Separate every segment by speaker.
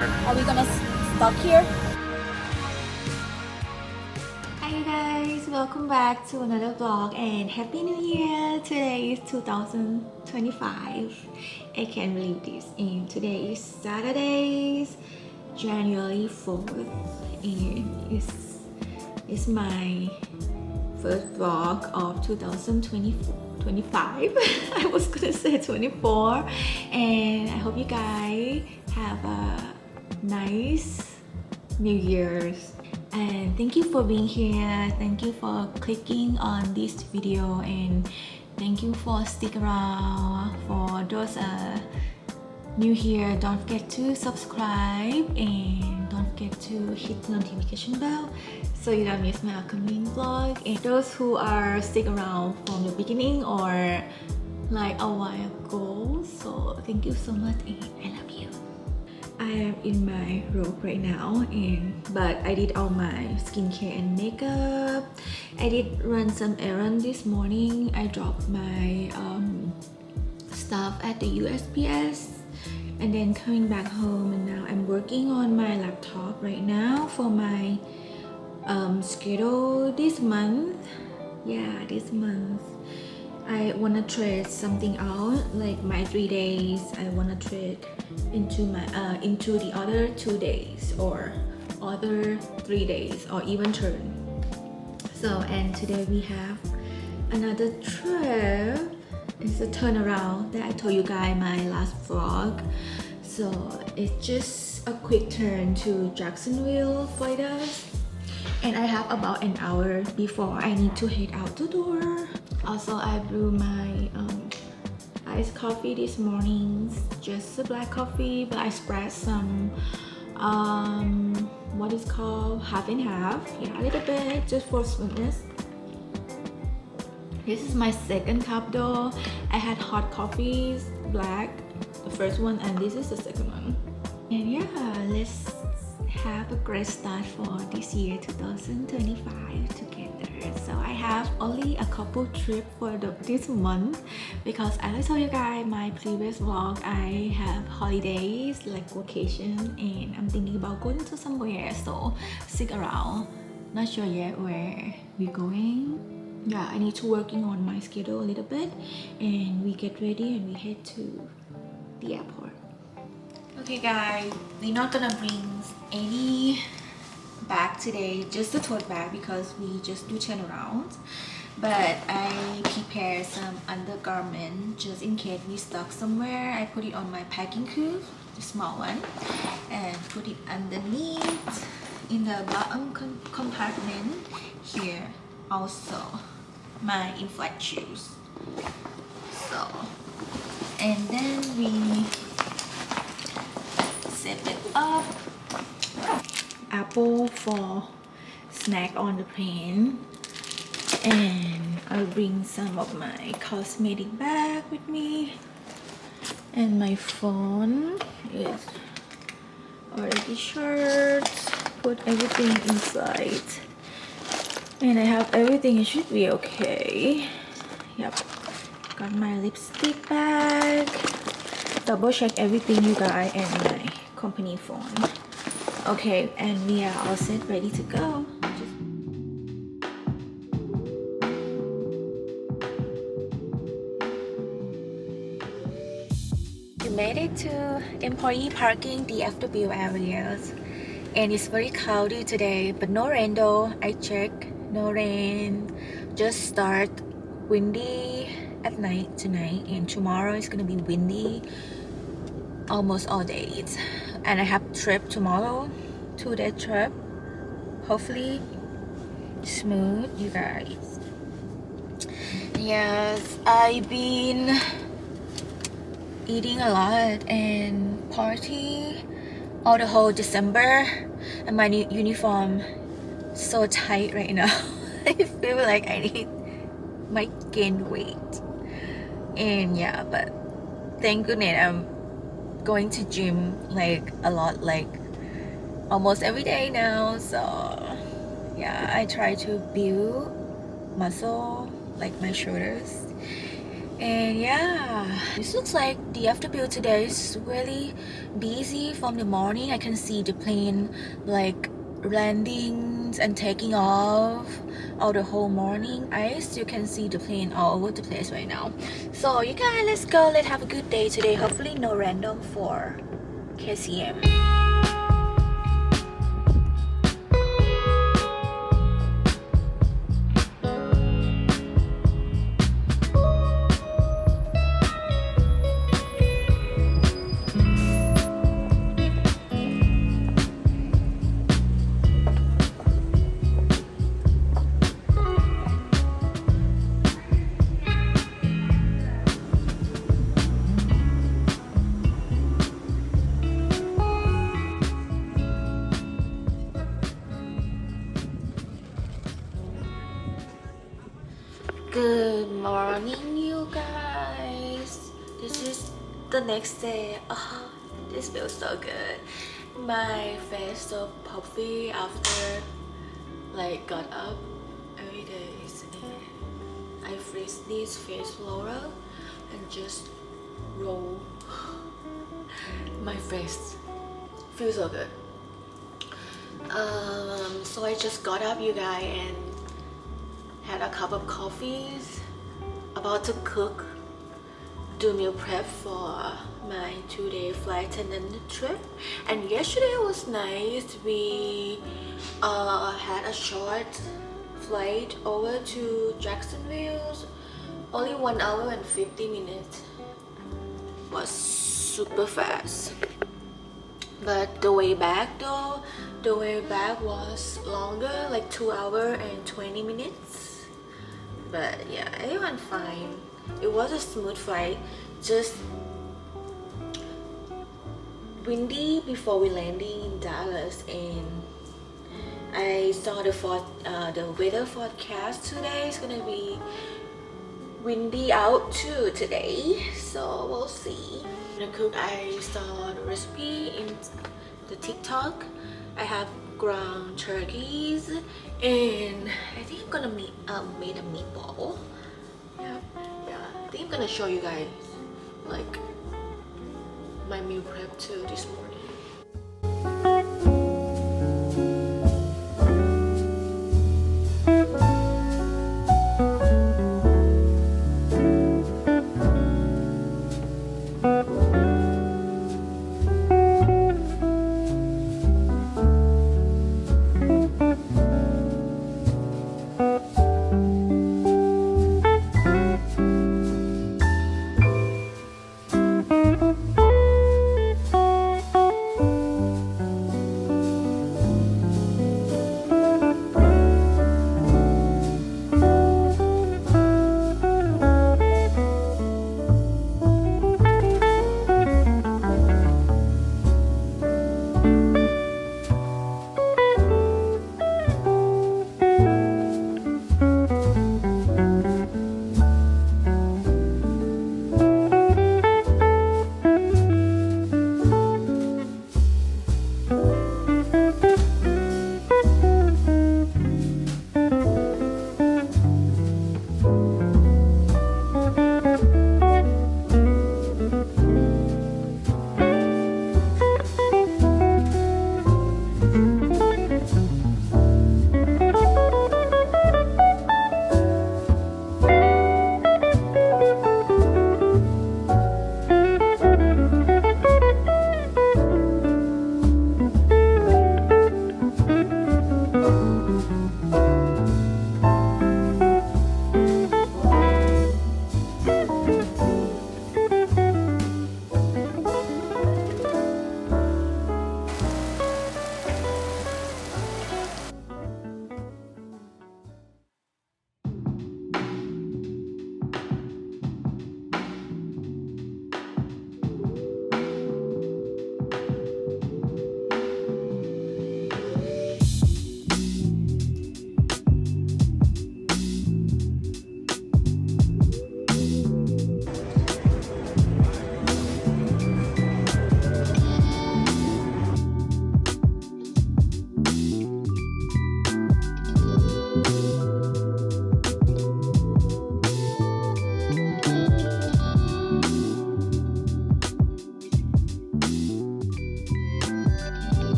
Speaker 1: Are we gonna stop here? Hi you guys, welcome back to another vlog and Happy New Year! Today is 2025. I can't believe this. And today is Saturday, January 4th, and it's my first vlog of 2025. I was gonna say 24, and I hope you guys have a nice New Year's. And thank you for being here. Thank you for clicking on this video, and thank you for sticking around. For those new here, don't forget to subscribe and don't forget to hit the notification bell so you don't miss my upcoming vlog. And those who are stick around from the beginning or like a while ago, so thank you so much and I love you. I am in my robe right now, but I did all my skincare and makeup. I did run some errands this morning. I dropped my stuff at the USPS and then coming back home, and now I'm working on my laptop right now for my schedule this month. Yeah, this month I want to trade something out, like my 3 days I want to trade into the other 2 days or other 3 days or even turn. So, and today we have another trip. It's a turnaround that I told you guys my last vlog. So it's just a quick turn to Jacksonville, Florida, and I have about an hour before I need to head out the door. Also, I brew my iced coffee this morning, just a black coffee, but I spread some what is called half and half, yeah, a little bit just for sweetness. This is my second cup though. I had hot coffees, black, the first one, and this is the second one. And yeah, let's have a great start for this year 2025 together. So I have only a couple trips for this month because as I told you guys my previous vlog, I have holidays like vacation and I'm thinking about going to somewhere, so stick around. Not sure yet where we're going. Yeah, I need to working on my schedule a little bit and we get ready and we head to the airport. Okay guys, we're not gonna bring any bag today, just the tote bag because we just do turnarounds. But I prepared some undergarment just in case we stuck somewhere. I put it on my packing cube, the small one, and put it underneath in the bottom compartment here. Also, my in-flight shoes. So, and then we zip it up. Apple for snack on the plane, and I'll bring some of my cosmetic bag with me, and my phone is already shirts. Put everything inside, and I have everything. It should be okay. Yep, got my lipstick bag. Double check everything you guys, and my company phone. Okay, and we are all set, ready to go. We made it to employee parking DFW areas, and it's very cloudy today, but no rain though. I checked, no rain. Just start windy at night tonight, and tomorrow is gonna be windy almost all days. And I have trip tomorrow, 2-day trip. Hopefully smooth, you guys. Yes, I've been eating a lot and party all the whole December, and my new uniform so tight right now. I feel like I might gain weight. And yeah, but thank goodness I'm going to gym like a lot, like almost every day now. So yeah, I try to build muscle like my shoulders And yeah, this looks like DFW today is really busy from the morning. I can see the plane like landings and taking off all the whole morning. I still can see the plane all over the place right now. So you guys, let's go. Let's have a good day today. Hopefully no random for KCM. Good morning, you guys. This is the next day. Oh, this feels so good. My face so puffy after like got up every day. I freeze this face roller and just roll my face. Feels so good. So I just got up, you guys, and had a cup of coffees, about to cook, do meal prep for my 2-day flight attendant trip. And yesterday was nice. We had a short flight over to Jacksonville, only 1 hour and 50 minutes. Was super fast. But the way back though, the way back was longer, like 2 hours and 20 minutes. But yeah, it went fine. It was a smooth flight, just windy before we landing in Dallas, and I saw the weather forecast today is gonna be windy out too today, so we'll see. The cook, I saw the recipe in the TikTok. I have ground turkeys, and I think I'm gonna make a meatball. Yeah, I think I'm gonna show you guys like my meal prep too this morning.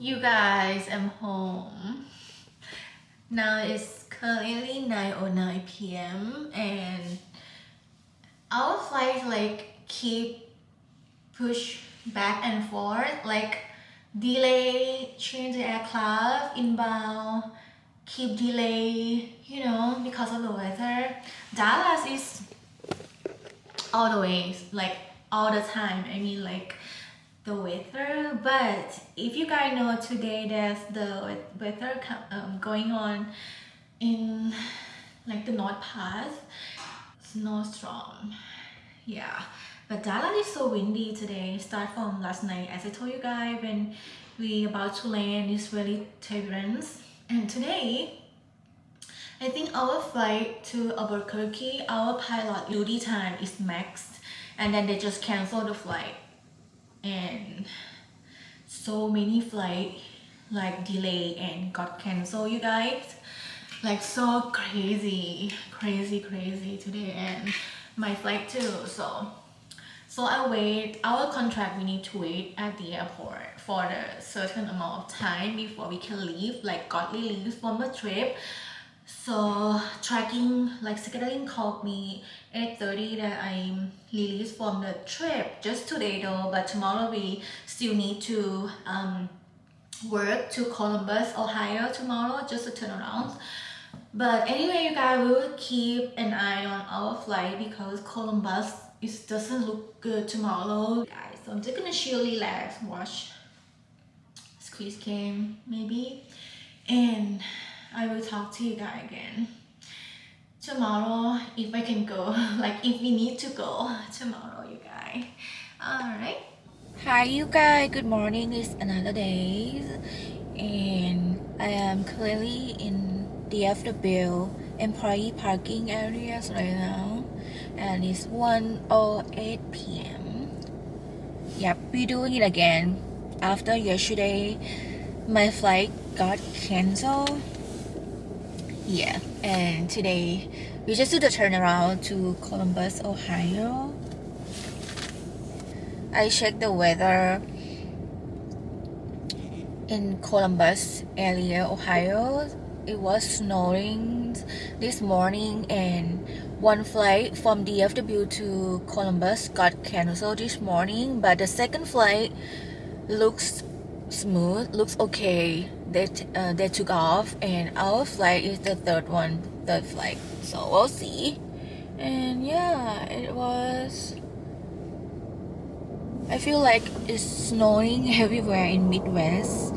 Speaker 1: You guys, I'm home. Now it's currently 9:09 p.m. and our flight like keep push back and forth, like delay, change the aircraft, inbound, keep delay, you know, because of the weather. Dallas is all the way, like all the time. I mean, like the weather. But if you guys know, today there's the weather going on in like the North Pass, snowstorm. Yeah, but Dallas is so windy today. Start from last night, as I told you guys, when we about to land, it's really turbulent. And today I think our flight to Albuquerque, our pilot duty time is maxed, and then they just cancel the flight. And so many flights like delay and got canceled, you guys. Like so crazy today, and my flight too. So I wait. Our contract, we need to wait at the airport for a certain amount of time before we can leave, like got released from the trip. So tracking, like scheduling called me 8:30 that I'm released from the trip just today though, but tomorrow we still need to work to Columbus, Ohio tomorrow, just to turn around. But anyway, you guys, we will keep an eye on our flight because Columbus doesn't look good tomorrow, guys. So I'm just gonna chill, relax, watch Squid Game maybe, and I will talk to you guys again tomorrow if I can go, like if we need to go tomorrow, you guys. Alright. Hi you guys, good morning. It's another day and I am currently in DFW employee parking areas right now, and it's 1:08 p.m. Yep, we're doing it again. After yesterday my flight got canceled. Yeah, and today we just do the turnaround to Columbus, Ohio. I checked the weather in Columbus area, Ohio. It was snowing this morning, and one flight from DFW to Columbus got canceled this morning, but the second flight looks smooth, looks okay. They took off, and our flight is the third flight, so we'll see. And yeah, it was, I feel like it's snowing everywhere in Midwest,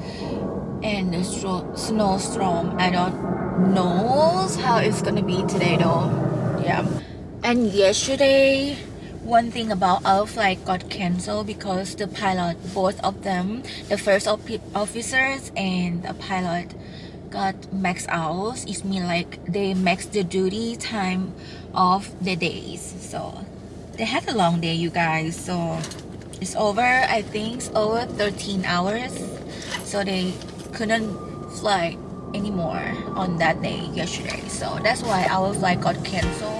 Speaker 1: and the snowstorm, I don't know how it's gonna be today though. Yeah, and yesterday one thing about our flight got canceled because the pilot, both of them, the first officers and the pilot, got maxed out. It means like they maxed the duty time of the days. So they had a long day, you guys. So it's over, I think it's over 13 hours. So they couldn't fly anymore on that day yesterday. So that's why our flight got canceled.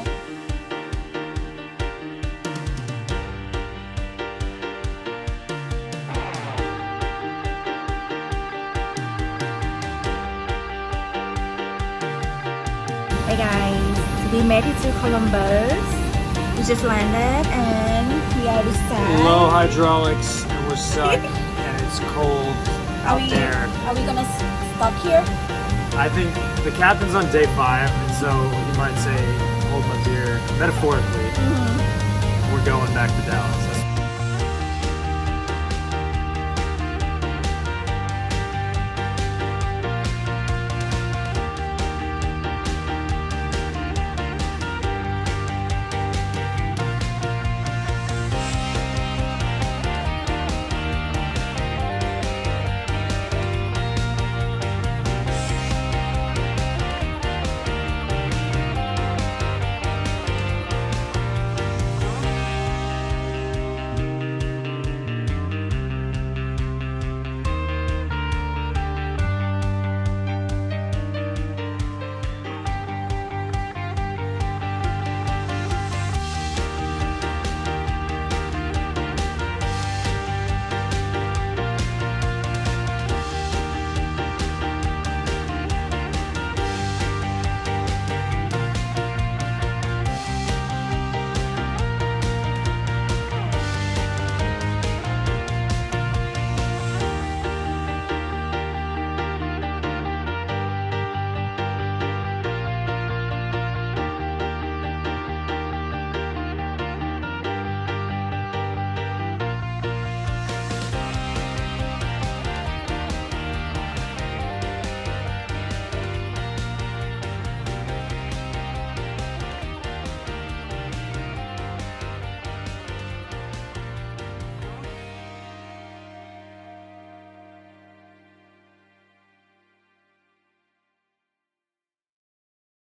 Speaker 1: Hey guys, we made it to Columbus. We just landed and we are outside.
Speaker 2: Low hydraulics and we're stuck and it's cold out there.
Speaker 1: Are we gonna stop here?
Speaker 2: I think the captain's on day 5, and so he might say, hold my beer, metaphorically. We're going back to Dallas.